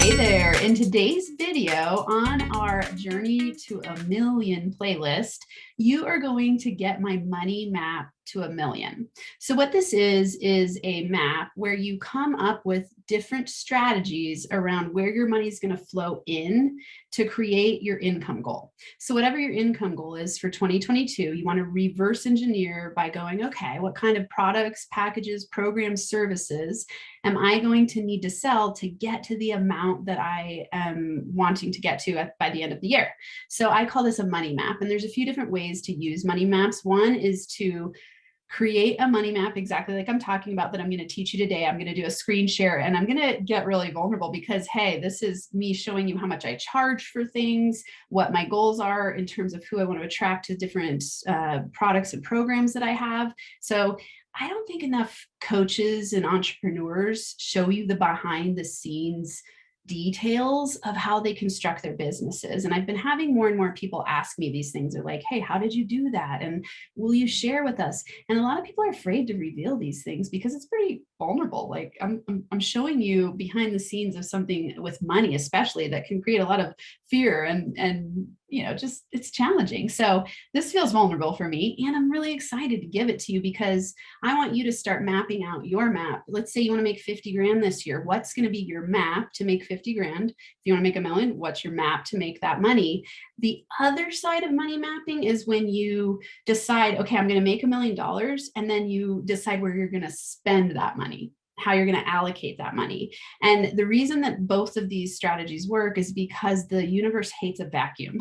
Hey there, in today's video on our Journey to a Million playlist, you are going to get my money map to a million. So what this is a map where you come up with different strategies around where your money is going to flow in to create your income goal. So whatever your income goal is for 2022, you want to reverse engineer by going, okay, what kind of products, packages, programs, services am I going to need to sell to get to the amount that I am wanting to get to by the end of the year? So I call this a money map, and there's a few different ways to use money maps. One is to create a money map exactly like I'm talking about that I'm going to teach you today. I'm going to do a screen share, and I'm going to get really vulnerable because, hey, this is me showing you how much I charge for things, what my goals are in terms of who I want to attract to different products and programs that I have. So I don't think enough coaches and entrepreneurs show you the behind the scenes details of how they construct their businesses. And I've been having more and more people ask me these things. They're like, hey, how did you do that? And will you share with us? And a lot of people are afraid to reveal these things because it's pretty vulnerable. Like I'm showing you behind the scenes of something with money, especially, that can create a lot of fear and you know, just it's challenging. So this feels vulnerable for me, and I'm really excited to give it to you because I want you to start mapping out your map. Let's say you want to make 50 grand this year. What's going to be your map to make 50 grand? If you want to make a million, what's your map to make that money? The other side of money mapping is when you decide, okay, I'm going to make $1 million, and then you decide where you're going to spend that money, how you're going to allocate that money. And the reason that both of these strategies work is because the universe hates a vacuum.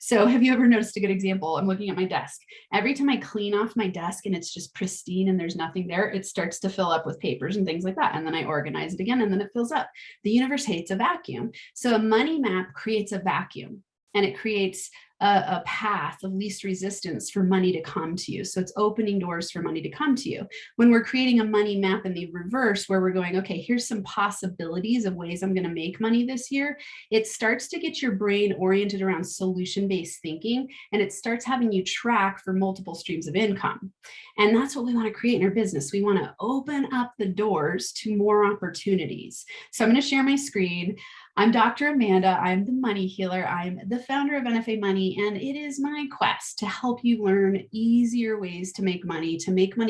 So have you ever noticed a good example? I'm looking at my desk. Every time I clean off my desk and it's just pristine and there's nothing there, it starts to fill up with papers and things like that. And then I organize it again and then it fills up. The universe hates a vacuum. So a money map creates a vacuum, and it creates a path of least resistance for money to come to you. So it's opening doors for money to come to you. When we're creating a money map in the reverse, where we're going, okay, here's some possibilities of ways I'm going to make money this year, it starts to get your brain oriented around solution-based thinking, and it starts having you track for multiple streams of income. And that's what we want to create in our business. We want to open up the doors to more opportunities. So I'm going to share my screen. I'm Dr. Amanda. I'm the money healer. I'm the founder of NFA Money, and it is my quest to help you learn easier ways to make money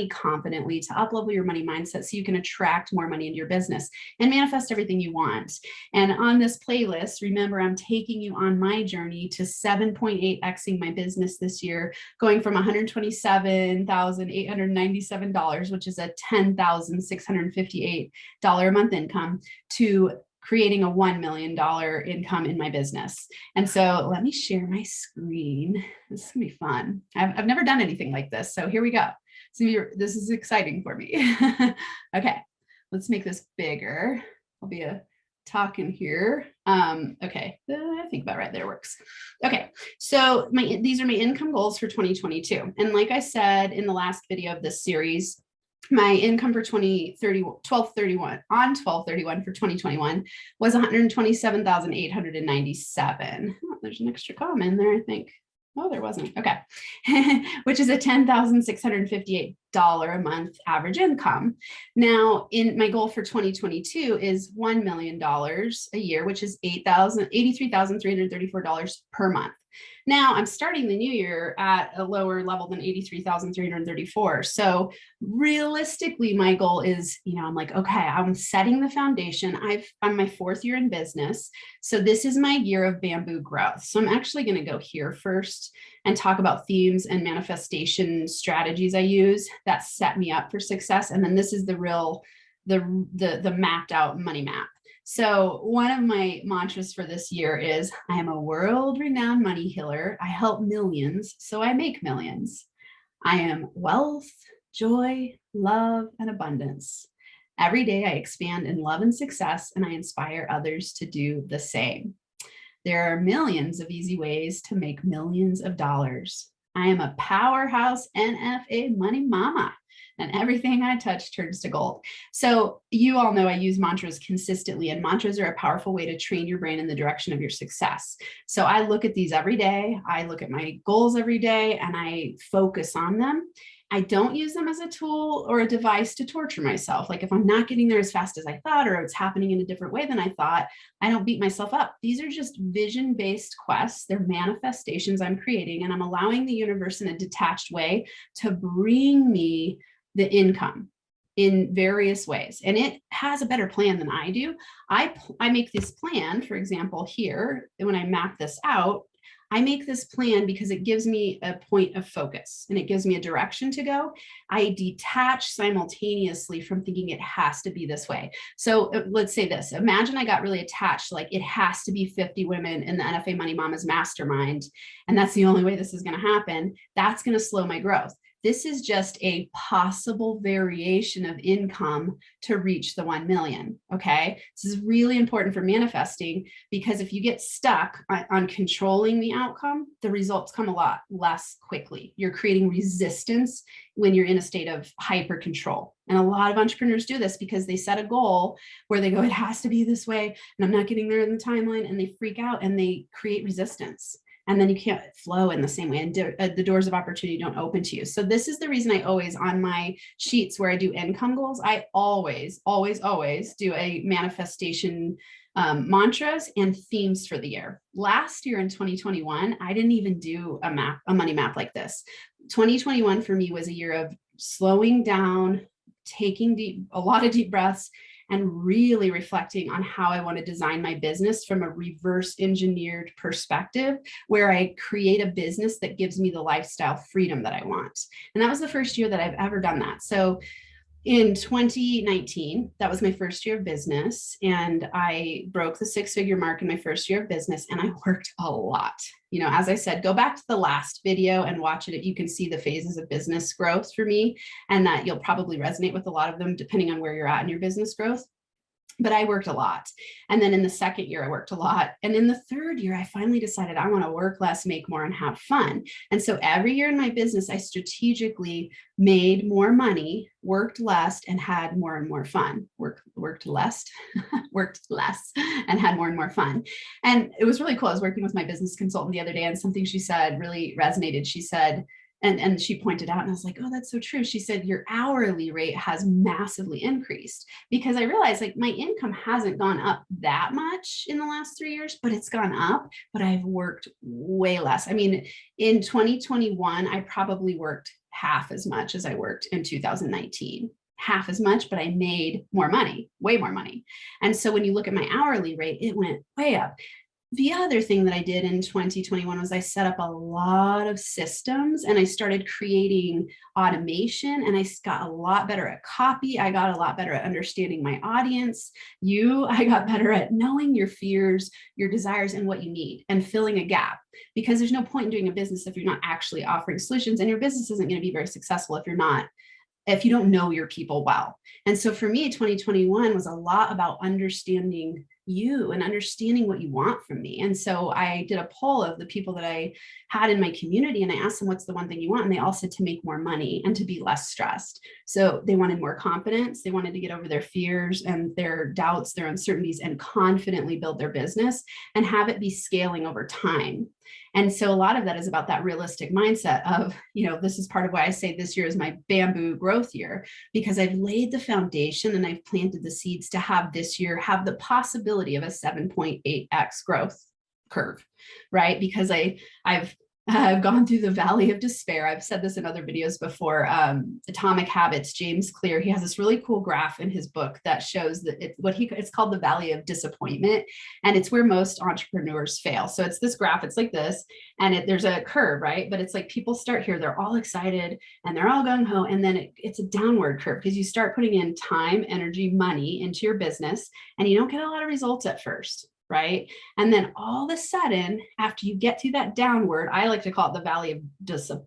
confidently, to up-level your money mindset so you can attract more money into your business and manifest everything you want. And on this playlist, remember, I'm taking you on my journey to 7.8xing my business this year, going from $127,897, which is a $10,658 a month income, to creating a $1 million income in my business. And so let me share my screen. This is gonna be fun. I've never done anything like this. So here we go. So this is exciting for me. Okay, let's make this bigger. I'll be talking here. Okay, I think about right there works. Okay, so these are my income goals for 2022. And like I said in the last video of this series, my income for 12/31 for 2021 was 127,897. Oh, there's an extra comma in there, I think. Oh, there wasn't. Okay. Which is a $10,658 a month average income. Now, in my goal for 2022 is $1 million a year, which is $83,334 per month. Now I'm starting the new year at a lower level than 83,334. So realistically, my goal is, I'm like, okay, I'm setting the foundation. I'm my 4th year in business. So this is my year of bamboo growth. So I'm actually going to go here first and talk about themes and manifestation strategies I use that set me up for success. And then this is the mapped out money map. So one of my mantras for this year is, I am a world-renowned money healer. I help millions, so I make millions. I am wealth, joy, love, and abundance. Every day I expand in love and success, and I inspire others to do the same. There are millions of easy ways to make millions of dollars. I am a powerhouse NFA money mama, and everything I touch turns to gold. So you all know I use mantras consistently, and mantras are a powerful way to train your brain in the direction of your success. So I look at these every day. I look at my goals every day, and I focus on them. I don't use them as a tool or a device to torture myself. Like if I'm not getting there as fast as I thought, or it's happening in a different way than I thought, I don't beat myself up. These are just vision-based quests. They're manifestations I'm creating, and I'm allowing the universe in a detached way to bring me the income in various ways. And it has a better plan than I do. I make this plan, for example, here, when I map this out, I make this plan because it gives me a point of focus and it gives me a direction to go. I detach simultaneously from thinking it has to be this way. So let's say this, imagine I got really attached, like it has to be 50 women in the NFA Money Mamas Mastermind, and that's the only way this is going to happen. That's going to slow my growth. This is just a possible variation of income to reach the 1 million. Okay. This is really important for manifesting, because if you get stuck on controlling the outcome, the results come a lot less quickly. You're creating resistance when you're in a state of hyper control. And a lot of entrepreneurs do this because they set a goal where they go, it has to be this way, and I'm not getting there in the timeline, and they freak out and they create resistance. And then you can't flow in the same way, and the doors of opportunity don't open to you. So this is the reason I always, on my sheets where I do income goals, I always do a manifestation mantras and themes for the year. Last year in 2021, I didn't even do a money map like this. 2021 for me was a year of slowing down, taking a lot of deep breaths, and really reflecting on how I want to design my business from a reverse engineered perspective, where I create a business that gives me the lifestyle freedom that I want. And that was the first year that I've ever done that. So in 2019, that was my first year of business, and I broke the 6-figure mark in my first year of business, and I worked a lot. You know, as I said, go back to the last video and watch it. You can see the phases of business growth for me, and that you'll probably resonate with a lot of them depending on where you're at in your business growth. But I worked a lot. And then in the second year, I worked a lot. And in the third year, I finally decided I want to work less, make more, and have fun. And so every year in my business, I strategically made more money, worked less, and had more and more fun. Worked less, worked less, and had more and more fun. And it was really cool. I was working with my business consultant the other day, and something she said really resonated. She said, and she pointed out, and I was like, oh, that's so true. She said, your hourly rate has massively increased, because I realized like my income hasn't gone up that much in the last 3 years, but it's gone up, but I've worked way less. I mean, in 2021, I probably worked half as much as I worked in 2019. Half as much, but I made more money, way more money. And so when you look at my hourly rate, it went way up. The other thing that I did in 2021 was I set up a lot of systems, and I started creating automation, and I got a lot better at copy. I got a lot better at understanding my audience. I got better at knowing your fears, your desires, and what you need, and filling a gap, because there's no point in doing a business if you're not actually offering solutions, and your business isn't going to be very successful if you don't know your people well. And so for me, 2021 was a lot about understanding you and understanding what you want from me. And so I did a poll of the people that I had in my community, and I asked them, what's the one thing you want? And they all said to make more money and to be less stressed. So they wanted more confidence. They wanted to get over their fears and their doubts, their uncertainties, and confidently build their business and have it be scaling over time. And so a lot of that is about that realistic mindset of, this is part of why I say this year is my bamboo growth year, because I've laid the foundation and I've planted the seeds to have this year have the possibility of a 7.8x growth curve, right? Because I've gone through the valley of despair. I've said this in other videos before. Atomic Habits, James Clear, he has this really cool graph in his book that shows that it's called the valley of disappointment. And it's where most entrepreneurs fail. So it's this graph, it's like this, and there's a curve, right? But it's like people start here, they're all excited and they're all gung ho. And then it's a downward curve because you start putting in time, energy, money into your business, and you don't get a lot of results at first. Right. And then all of a sudden, after you get to that downward, I like to call it the valley of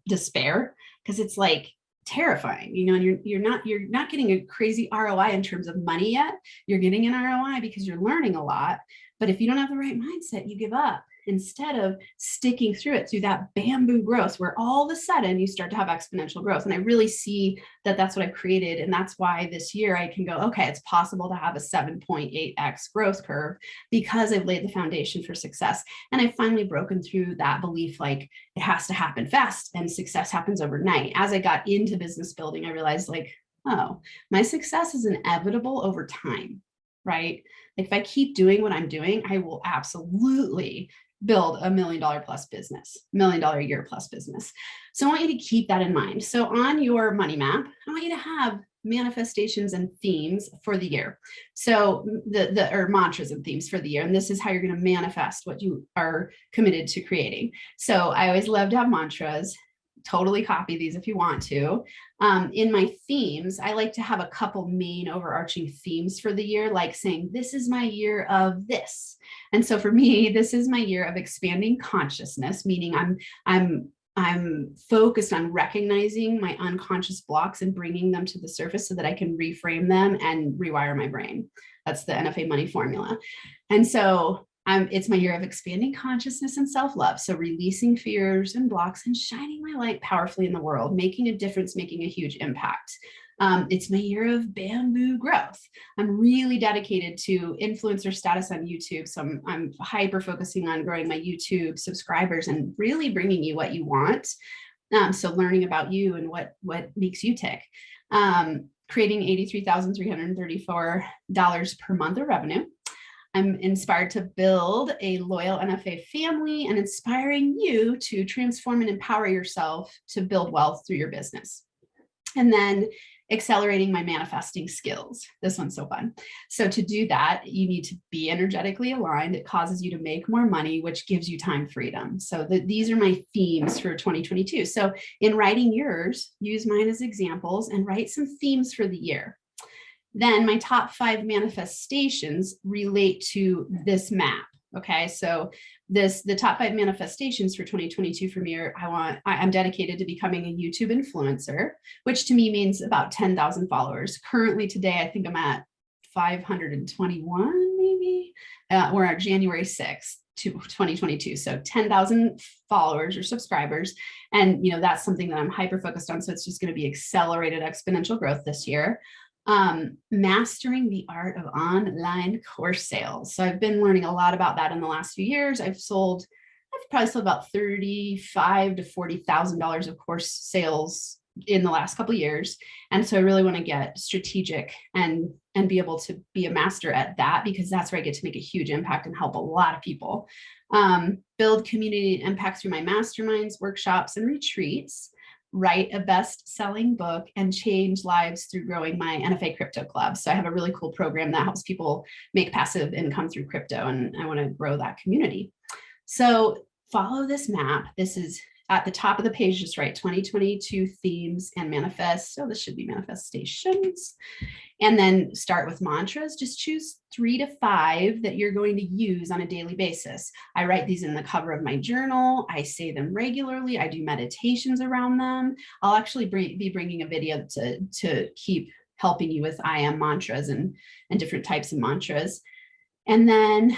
despair, because it's like terrifying, and you're not getting a crazy ROI in terms of money yet. You're getting an ROI because you're learning a lot. But if you don't have the right mindset, you give up. instead of sticking through it through that bamboo growth where all of a sudden you start to have exponential growth. And I really see that that's what I've created. And that's why this year I can go, okay, it's possible to have a 7.8x growth curve because I've laid the foundation for success. And I've finally broken through that belief, like it has to happen fast and success happens overnight. As I got into business building, I realized like, oh, my success is inevitable over time, right? Like if I keep doing what I'm doing, I will absolutely build $1 million plus business, $1 million a year plus business. So I want you to keep that in mind. So on your money map, I want you to have manifestations and themes for the year. So or mantras and themes for the year. And this is how you're going to manifest what you are committed to creating. So I always love to have mantras. Totally copy these if you want to. In my themes, I like to have a couple main overarching themes for the year, like saying, this is my year of this. And so for me, this is my year of expanding consciousness, meaning I'm focused on recognizing my unconscious blocks and bringing them to the surface so that I can reframe them and rewire my brain. That's the NFA money formula. And so it's my year of expanding consciousness and self-love. So releasing fears and blocks and shining my light powerfully in the world, making a difference, making a huge impact. It's my year of bamboo growth. I'm really dedicated to influencer status on YouTube. So I'm hyper focusing on growing my YouTube subscribers and really bringing you what you want. So learning about you and what makes you tick. Creating $83,334 per month of revenue. I'm inspired to build a loyal NFA family and inspiring you to transform and empower yourself to build wealth through your business. And then accelerating my manifesting skills. This one's so fun. So to do that, you need to be energetically aligned. It causes you to make more money, which gives you time freedom. So these are my themes for 2022. So in writing yours, use mine as examples and write some themes for the year. Then my top 5 manifestations relate to this map. Okay, so the top 5 manifestations for 2022 for me are I'm dedicated to becoming a YouTube influencer, which to me means about 10,000 followers. Currently today, I think I'm at 521 maybe. We're at January 6th. 2022. So 10,000 followers or subscribers. And that's something that I'm hyper focused on. So it's just going to be accelerated exponential growth this year. Mastering the art of online course sales. So I've been learning a lot about that in the last few years. I've probably sold about $35,000 to $40,000 of course sales in the last couple of years. And so I really want to get strategic and be able to be a master at that, because that's where I get to make a huge impact and help a lot of people. Build community impact through my masterminds, workshops, and retreats. Write a best-selling book and change lives through growing my NFA crypto club. So I have a really cool program that helps people make passive income through crypto, and I want to grow that community. So follow this map. This is at the top of the page, just write 2022 themes and manifest. So this should be manifestations. And then start with mantras. Just choose 3 to 5 that you're going to use on a daily basis. I write these in the cover of my journal. I say them regularly. I do meditations around them. I'll actually be bringing a video to keep helping you with I am mantras and different types of mantras. And then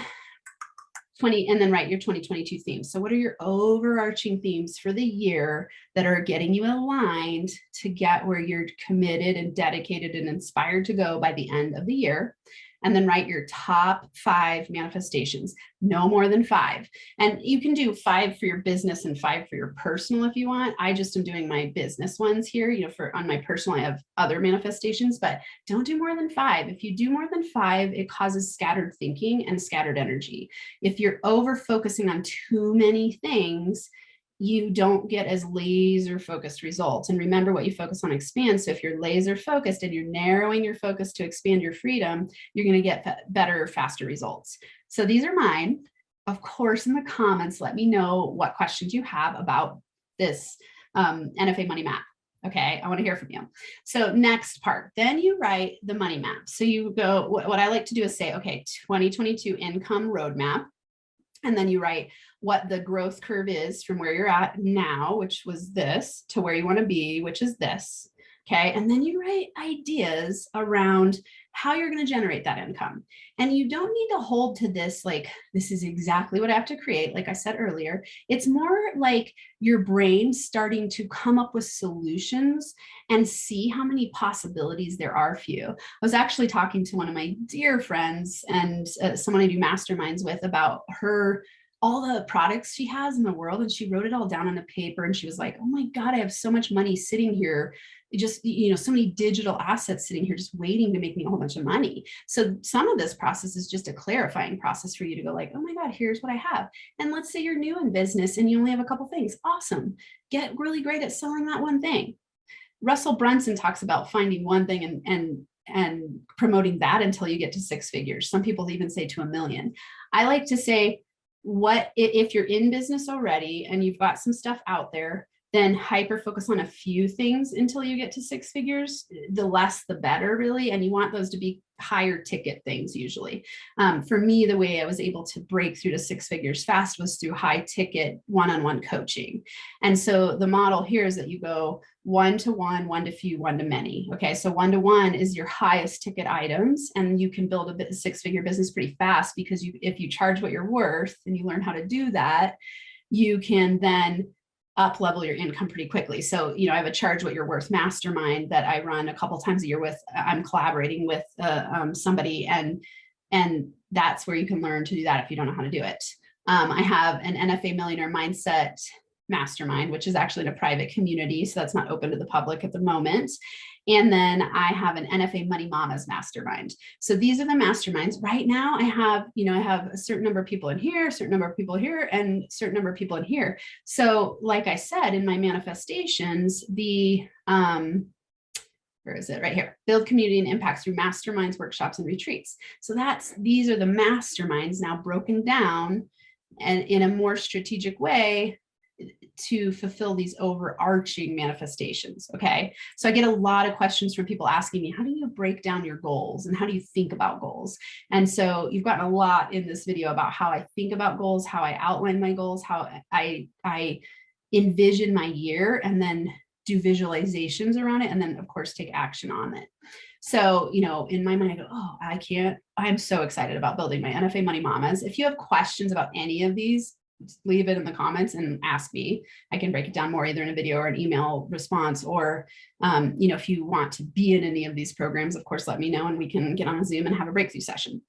write your 2022 themes. So what are your overarching themes for the year that are getting you aligned to get where you're committed and dedicated and inspired to go by the end of the year? And then write your top 5 manifestations, no more than 5. And you can do 5 for your business and 5 for your personal if you want. I just am doing my business ones here. On my personal, I have other manifestations, but don't do more than 5. If you do more than 5, it causes scattered thinking and scattered energy. If you're over focusing on too many things, you don't get as laser focused results. And remember, what you focus on expands. So if you're laser focused and you're narrowing your focus to expand your freedom, you're going to get better, faster results. So these are mine. Of course, in the comments, let me know what questions you have about this NFA money map. Okay, I want to hear from you. So next part, then you write the money map. So you go, what I like to do is say, okay, 2022 income roadmap. And then you write what the growth curve is from where you're at now, which was this, to where you want to be, which is this. Okay. And then you write ideas around how you're going to generate that income. And you don't need to hold to this, like, this is exactly what I have to create. Like I said earlier, it's more like your brain starting to come up with solutions and see how many possibilities there are for you. I was actually talking to one of my dear friends and someone I do masterminds with about all the products she has in the world. And she wrote it all down on a paper. And she was like, oh my God, I have so much money sitting here. Just, so many digital assets sitting here, just waiting to make me a whole bunch of money. So some of this process is just a clarifying process for you to go like, oh my God, here's what I have. And let's say you're new in business and you only have a couple things. Awesome. Get really great at selling that one thing. Russell Brunson talks about finding one thing and promoting that until you get to 6 figures. Some people even say to 1 million. I like to say, what if you're in business already and you've got some stuff out there, then hyper focus on a few things until you get to 6 figures. The less, the better, really. And you want those to be higher ticket things usually. For me, the way I was able to break through to 6 figures fast was through high ticket one-on-one coaching. And so the model here is that you go 1-to-1, 1-to-few, 1-to-many. Okay, so 1-to-1 is your highest ticket items, and you can build a 6-figure business pretty fast because if you charge what you're worth and you learn how to do that, you can then up level your income pretty quickly. So, I have a charge what you're worth mastermind that I run a couple times a year with. I'm collaborating with somebody, and that's where you can learn to do that if you don't know how to do it. I have an NFA Millionaire Mindset Mastermind, which is actually in a private community, so that's not open to the public at the moment. And then I have an NFA Money Mamas Mastermind. So these are the masterminds. Right now I have a certain number of people in here, a certain number of people here, and a certain number of people in here. So like I said, in my manifestations, where is it? Right here. Build community and impact through masterminds, workshops, and retreats. So these are the masterminds now broken down and in a more strategic way to fulfill these overarching manifestations. Okay. So I get a lot of questions from people asking me, how do you break down your goals and how do you think about goals? And so you've gotten a lot in this video about how I think about goals, how I outline my goals, how I envision my year, and then do visualizations around it. And then of course, take action on it. So, in my mind, I go, oh, I'm so excited about building my NFA Money Mamas. If you have questions about any of these, leave it in the comments and ask me. I can break it down more either in a video or an email response, or, if you want to be in any of these programs, of course, let me know and we can get on a Zoom and have a breakthrough session.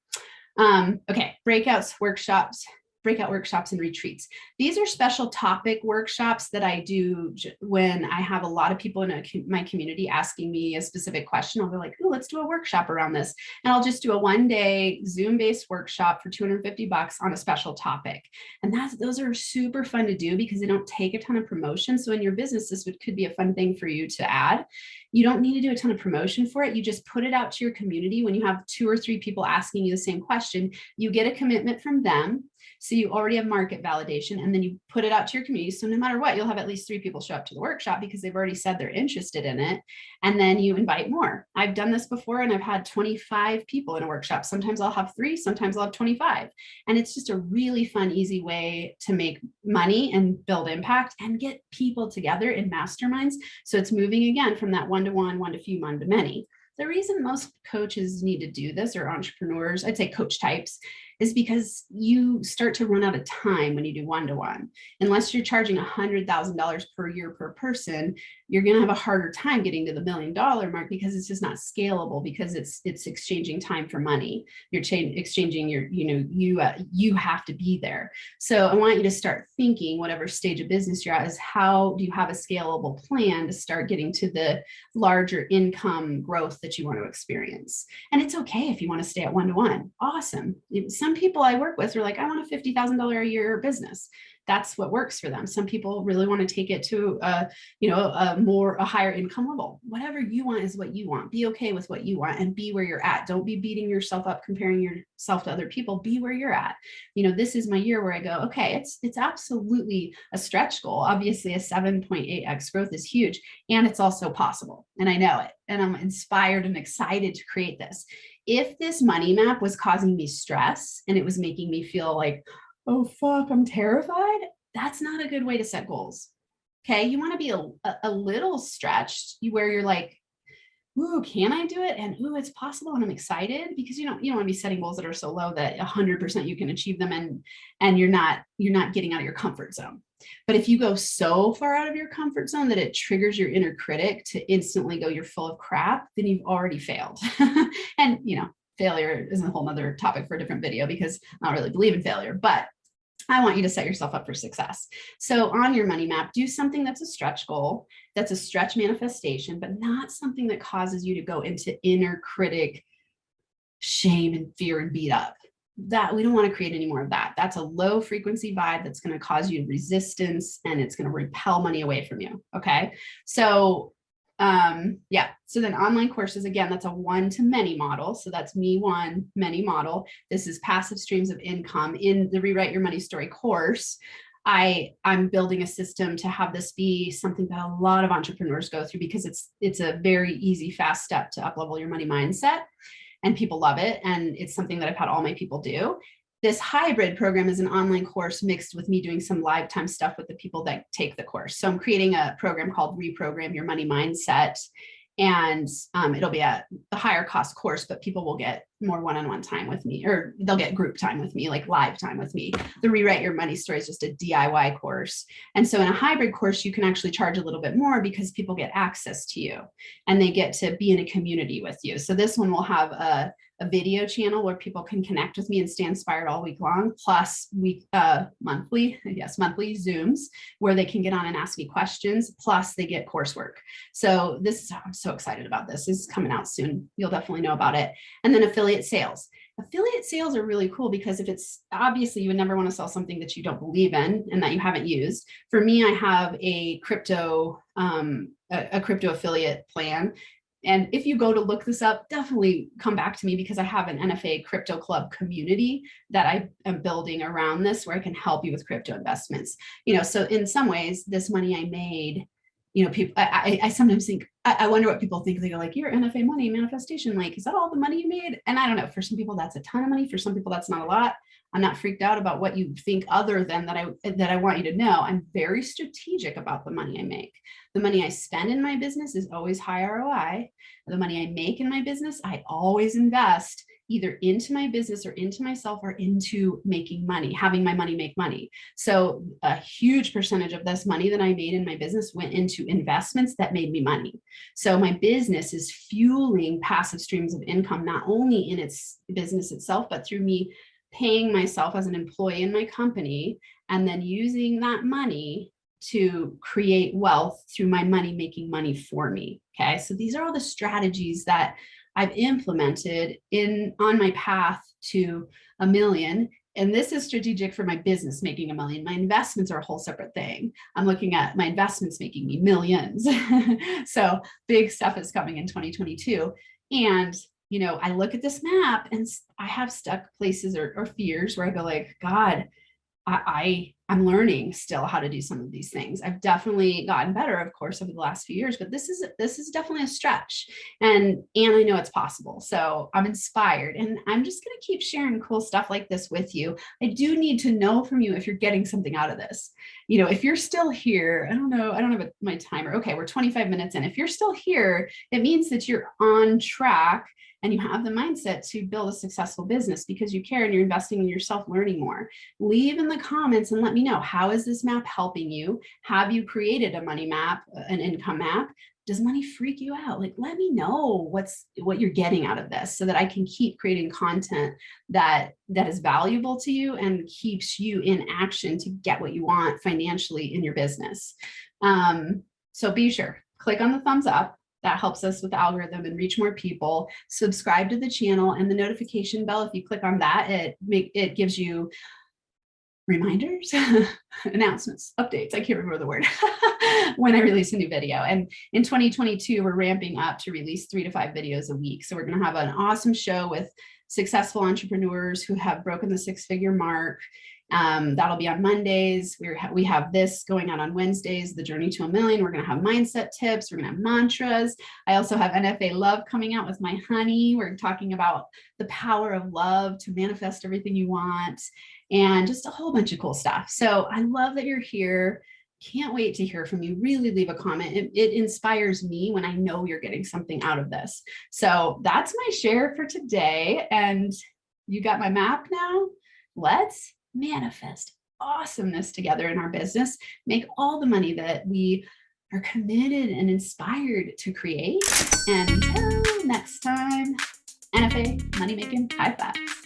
Okay, breakout workshops and retreats. These are special topic workshops that I do when I have a lot of people in my community asking me a specific question. I'll be like, oh, let's do a workshop around this. And I'll just do a 1-day Zoom-based workshop for $250 on a special topic. And those are super fun to do because they don't take a ton of promotion. So in your business, this could be a fun thing for you to add. You don't need to do a ton of promotion for it. You just put it out to your community. When you have 2 or 3 people asking you the same question, you get a commitment from them. So you already have market validation, and then you put it out to your community. So no matter what, you'll have at least 3 people show up to the workshop because they've already said they're interested in it. And then you invite more. I've done this before and I've had 25 people in a workshop. Sometimes I'll have 3, sometimes I'll have 25. And it's just a really fun, easy way to make money and build impact and get people together in masterminds. So it's moving again from that 1-to-1, 1-to-few, 1-to-many. The reason most coaches need to do this, or entrepreneurs, I'd say coach types, is because you start to run out of time when you do 1-to-1. Unless you're charging $100,000 per year per person, you're going to have a harder time getting to the $1 million mark because it's just not scalable, because it's exchanging time for money. You're exchanging you have to be there. So I want you to start thinking, whatever stage of business you're at, is how do you have a scalable plan to start getting to the larger income growth that you want to experience? And it's okay if you want to stay at 1-to-1. Awesome. Some people I work with are like, I want a $50,000 a year business. That's what works for them. Some people really want to take it to a higher income level. Whatever you want is what you want. Be okay with what you want and be where you're at. Don't be beating yourself up, comparing yourself to other people. Be where you're at. This is my year where I go, okay, it's absolutely a stretch goal. Obviously a 7.8x growth is huge, and it's also possible. And I know it. And I'm inspired and excited to create this. If this money map was causing me stress and it was making me feel like, oh, fuck, I'm terrified, that's not a good way to set goals. Okay. You want to be a little stretched where you're like, ooh, can I do it? And ooh, it's possible. And I'm excited because you don't want to be setting goals that are so low that 100% you can achieve them and you're not getting out of your comfort zone. But if you go so far out of your comfort zone that it triggers your inner critic to instantly go, you're full of crap, then you've already failed. And failure is a whole nother topic for a different video because I don't really believe in failure, but I want you to set yourself up for success. So on your money map, do something that's a stretch goal, that's a stretch manifestation, but not something that causes you to go into inner critic, shame and fear and beat up. That we don't want to create any more of that. That's a low frequency vibe that's going to cause you resistance and it's going to repel money away from you. Okay. So yeah. So then online courses, again, that's a one-to-many model. So that's me one, many model. This is passive streams of income. In the Rewrite Your Money Story course, I'm building a system to have this be something that a lot of entrepreneurs go through because it's a very easy, fast step to up-level your money mindset. And people love it. And it's something that I've had all my people do. This hybrid program is an online course mixed with me doing some live time stuff with the people that take the course. So I'm creating a program called Reprogram Your Money Mindset. And it'll be a higher cost course, but people will get more one-on-one time with me, or they'll get group time with me, like live time with me. The Rewrite Your Money Story is just a DIY course. And so in a hybrid course, you can actually charge a little bit more because people get access to you and they get to be in a community with you. So this one will have a video channel where people can connect with me and stay inspired all week long, plus monthly Zooms where they can get on and ask me questions, plus they get coursework. So I'm so excited about this. This is coming out soon. You'll definitely know about it. And then affiliate sales. Affiliate sales are really cool because if it's obviously you would never want to sell something that you don't believe in and that you haven't used. For me, I have a crypto affiliate plan. And if you go to look this up, definitely come back to me because I have an NFA crypto club community that I am building around this where I can help you with crypto investments. So in some ways, this money I made, people, I sometimes think, I wonder what people think. They go like, your NFA money manifestation, like, is that all the money you made? And I don't know, for some people, that's a ton of money. For some people, that's not a lot. I'm not freaked out about what you think other than that I want you to know. I'm very strategic about the money I make. The money I spend in my business is always high ROI. The money I make in my business, I always invest either into my business or into myself or into making money, having my money make money. So a huge percentage of this money that I made in my business went into investments that made me money. So my business is fueling passive streams of income, not only in its business itself, but through me paying myself as an employee in my company and then using that money to create wealth through my money making money for me. Okay. So these are all the strategies that I've implemented on my path to $1 million. And this is strategic for my business making $1 million. My investments are a whole separate thing. I'm looking at my investments making me millions. So big stuff is coming in 2022. And I look at this map and I have stuck places or fears where I go like, God, I'm learning still how to do some of these things. I've definitely gotten better, of course, over the last few years, but this is definitely a stretch. And I know it's possible. So I'm inspired and I'm just going to keep sharing cool stuff like this with you. I do need to know from you if you're getting something out of this. If you're still here, I don't know, I don't have my timer. Okay, we're 25 minutes in. If you're still here, it means that you're on track and you have the mindset to build a successful business because you care and you're investing in yourself, learning more. Leave in the comments and let me know, how is this map helping you? Have you created a money map, an income map? Does money freak you out? Like, let me know what you're getting out of this so that I can keep creating content that is valuable to you and keeps you in action to get what you want financially in your business. So be sure, click on the thumbs up. That helps us with the algorithm and reach more people. Subscribe to the channel and the notification bell. If you click on that, it gives you reminders, announcements, updates. I can't remember the word when I release a new video. And in 2022, we're ramping up to release 3 to 5 videos a week. So we're going to have an awesome show with successful entrepreneurs who have broken the 6-figure mark. That'll be on Mondays. We have this going on Wednesdays, the journey to $1 million. We're going to have mindset tips. We're going to have mantras. I also have NFA love coming out with my honey. We're talking about the power of love to manifest everything you want and just a whole bunch of cool stuff. So I love that you're here. Can't wait to hear from you. Really leave a comment. It inspires me when I know you're getting something out of this. So that's my share for today. And you got my map now? Let's manifest awesomeness together in our business, make all the money that we are committed and inspired to create. And until next time, NFA, money making high fives.